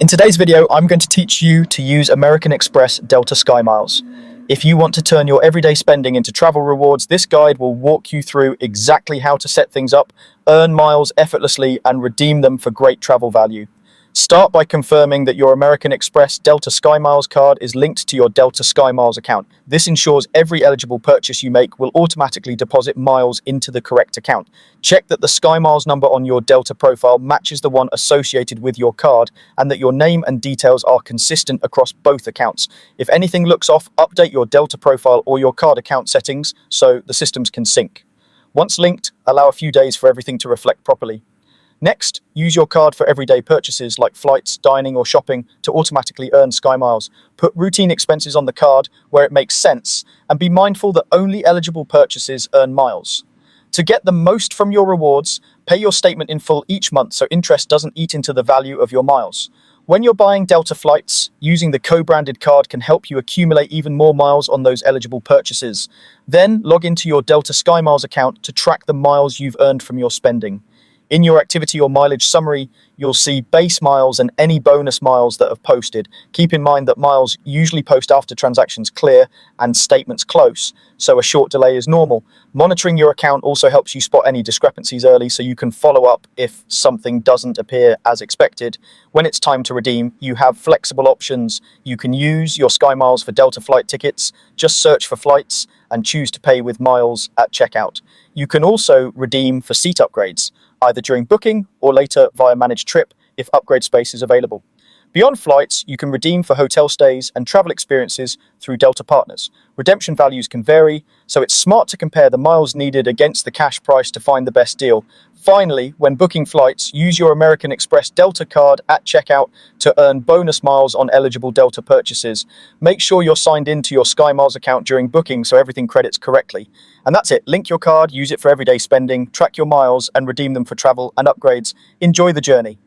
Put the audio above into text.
In today's video, I'm going to teach you to use American Express Delta SkyMiles. If you want to turn your everyday spending into travel rewards, this guide will walk you through exactly how to set things up, earn miles effortlessly, and redeem them for great travel value. Start by confirming that your American Express Delta SkyMiles card is linked to your Delta SkyMiles account. This ensures every eligible purchase you make will automatically deposit miles into the correct account. Check that the SkyMiles number on your Delta profile matches the one associated with your card and that your name and details are consistent across both accounts. If anything looks off, update your Delta profile or your card account settings so the systems can sync. Once linked, allow a few days for everything to reflect properly. Next, use your card for everyday purchases like flights, dining, or shopping to automatically earn SkyMiles. Put routine expenses on the card where it makes sense, and be mindful that only eligible purchases earn miles. To get the most from your rewards, pay your statement in full each month so interest doesn't eat into the value of your miles. When you're buying Delta flights, using the co-branded card can help you accumulate even more miles on those eligible purchases. Then log into your Delta SkyMiles account to track the miles you've earned from your spending. In your activity or mileage summary, you'll see base miles and any bonus miles that have posted. Keep in mind that miles usually post after transactions clear and statements close, so a short delay is normal. Monitoring your account also helps you spot any discrepancies early so you can follow up if something doesn't appear as expected. When it's time to redeem, you have flexible options. You can use your SkyMiles for Delta flight tickets, just search for flights, and choose to pay with miles at checkout. You can also redeem for seat upgrades, either during booking or later via managed trip if upgrade space is available. Beyond flights, you can redeem for hotel stays and travel experiences through Delta partners. Redemption values can vary, so it's smart to compare the miles needed against the cash price to find the best deal. Finally, when booking flights, use your American Express Delta card at checkout to earn bonus miles on eligible Delta purchases. Make sure you're signed into your SkyMiles account during booking so everything credits correctly. And that's it. Link your card, use it for everyday spending, track your miles, and redeem them for travel and upgrades. Enjoy the journey.